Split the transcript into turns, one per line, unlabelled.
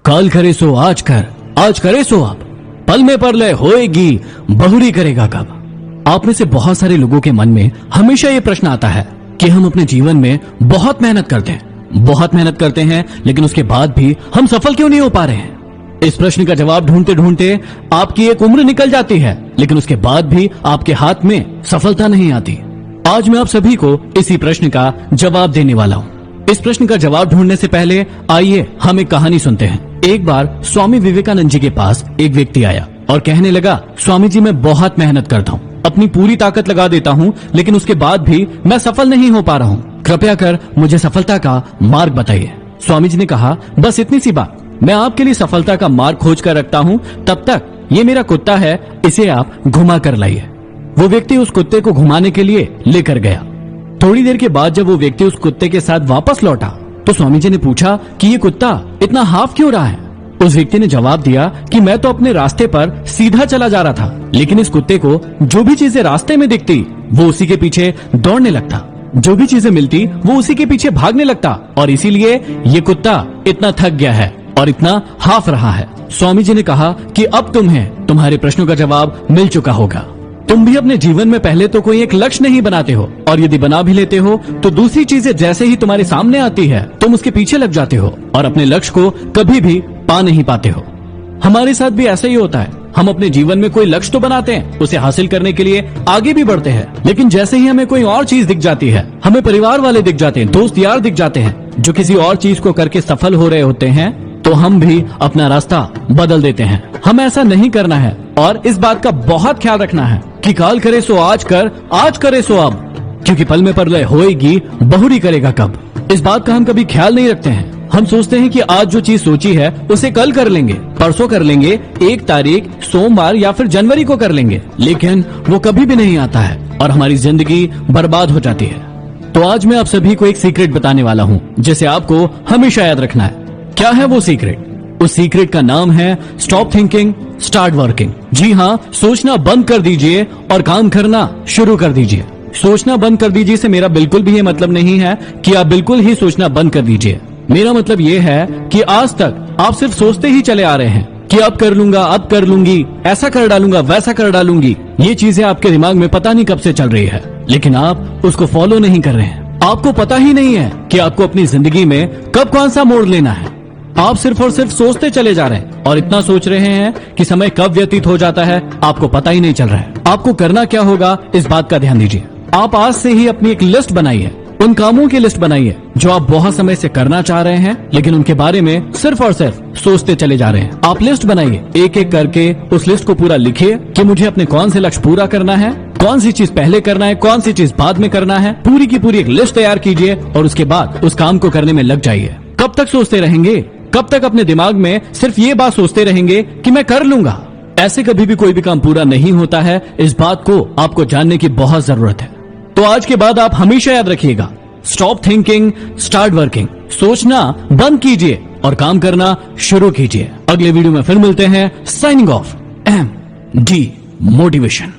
काल करे सो आज कर, आज करे सो अब, पल में परलय होएगी, बहुरी करेगा कब। आप में से बहुत सारे लोगों के मन में हमेशा ये प्रश्न आता है कि हम अपने जीवन में बहुत मेहनत करते हैं, लेकिन उसके बाद भी हम सफल क्यों नहीं हो पा रहे हैं। इस प्रश्न का जवाब ढूंढते ढूंढते आपकी एक उम्र निकल जाती है, लेकिन उसके बाद भी आपके हाथ में सफलता नहीं आती। आज मैं आप सभी को इसी प्रश्न का जवाब देने वाला हूँ। इस प्रश्न का जवाब ढूंढने से पहले आइए हम एक कहानी सुनते हैं। एक बार स्वामी विवेकानंद जी के पास एक व्यक्ति आया और कहने लगा, स्वामी जी मैं बहुत मेहनत करता हूँ, अपनी पूरी ताकत लगा देता हूँ, लेकिन उसके बाद भी मैं सफल नहीं हो पा रहा हूँ। कृपया कर मुझे सफलता का मार्ग बताइए। स्वामी जी ने कहा, बस इतनी सी बात, मैं आपके लिए सफलता का मार्ग खोज कर रखता हूँ, तब तक ये मेरा कुत्ता है, इसे आप घुमा कर लाइए। वो व्यक्ति उस कुत्ते को घुमाने के लिए लेकर गया। थोड़ी देर के बाद जब वो व्यक्ति उस कुत्ते के साथ वापस लौटा तो स्वामी जी ने पूछा कि ये कुत्ता इतना हाफ क्यों रहा है। उस व्यक्ति ने जवाब दिया कि मैं तो अपने रास्ते पर सीधा चला जा रहा था, लेकिन इस कुत्ते को जो भी चीजें रास्ते में दिखती वो उसी के पीछे दौड़ने लगता, जो भी चीजें मिलती वो उसी के पीछे भागने लगता, और इसीलिए ये कुत्ता इतना थक गया है और इतना हाफ रहा है। स्वामी जी ने कहा कि अब तुम्हारे प्रश्नों का जवाब मिल चुका होगा। तुम भी अपने जीवन में पहले तो कोई एक लक्ष्य नहीं बनाते हो, और यदि बना भी लेते हो तो दूसरी चीजें जैसे ही तुम्हारे सामने आती है तुम उसके पीछे लग जाते हो और अपने लक्ष्य को कभी भी पा नहीं पाते हो। हमारे साथ भी ऐसा ही होता है। हम अपने जीवन में कोई लक्ष्य तो बनाते हैं, उसे हासिल करने के लिए आगे भी बढ़ते हैं, लेकिन जैसे ही हमें कोई और चीज दिख जाती है, हमें परिवार वाले दिख जाते हैं, दोस्त यार दिख जाते हैं जो किसी और चीज को करके सफल हो रहे होते हैं, तो हम भी अपना रास्ता बदल देते हैं। हमें ऐसा नहीं करना है और इस बात का बहुत ख्याल रखना है कि काल करे सो आज कर, आज करे सो अब, क्योंकि पल में परलय होएगी, बहुरी करेगा कब। इस बात का हम कभी ख्याल नहीं रखते हैं। हम सोचते हैं कि आज जो चीज सोची है उसे कल कर लेंगे, परसों कर लेंगे, 1 तारीख सोमवार या फिर जनवरी को कर लेंगे, लेकिन वो कभी भी नहीं आता है और हमारी जिंदगी बर्बाद हो जाती है। तो आज मैं आप सभी को एक सीक्रेट बताने वाला हूँ जिसे आपको हमेशा याद रखना है। क्या है वो सीक्रेट? उस सीक्रेट का नाम है स्टॉप थिंकिंग, स्टार्ट वर्किंग। जी हाँ, सोचना बंद कर दीजिए और काम करना शुरू कर दीजिए। सोचना बंद कर दीजिए से मेरा बिल्कुल भी ये मतलब नहीं है कि आप बिल्कुल ही सोचना बंद कर दीजिए। मेरा मतलब ये है कि आज तक आप सिर्फ सोचते ही चले आ रहे हैं कि अब कर लूंगा, अब कर लूंगी, ऐसा कर डालूंगा, वैसा कर डालूंगी। ये चीजें आपके दिमाग में पता नहीं कब से चल रही है, लेकिन आप उसको फॉलो नहीं कर रहे हैं। आपको पता ही नहीं है कि आपको अपनी जिंदगी में कब कौन सा मोड़ लेना है। आप सिर्फ और सिर्फ सोचते चले जा रहे हैं और इतना सोच रहे हैं कि समय कब व्यतीत हो जाता है आपको पता ही नहीं चल रहा है। आपको करना क्या होगा इस बात का ध्यान दीजिए। आप आज से ही अपनी एक लिस्ट बनाइए, उन कामों की लिस्ट बनाइए जो आप बहुत समय से करना चाह रहे हैं, लेकिन उनके बारे में सिर्फ और सिर्फ सोचते चले जा रहे हैं। आप लिस्ट बनाइए, एक एक करके उस लिस्ट को पूरा लिखिए कि मुझे अपने कौन से लक्ष्य पूरा करना है, कौन सी चीज पहले करना है, कौन सी चीज बाद में करना है। पूरी की पूरी एक लिस्ट तैयार कीजिए और उसके बाद उस काम को करने में लग जाइए। कब तक सोचते रहेंगे? कब तक अपने दिमाग में सिर्फ ये बात सोचते रहेंगे कि मैं कर लूंगा? ऐसे कभी भी कोई भी काम पूरा नहीं होता है। इस बात को आपको जानने की बहुत जरूरत है। तो आज के बाद आप हमेशा याद रखिएगा, स्टॉप थिंकिंग, स्टार्ट वर्किंग। सोचना बंद कीजिए और काम करना शुरू कीजिए। अगले वीडियो में फिर मिलते हैं। Signing off, MD motivation.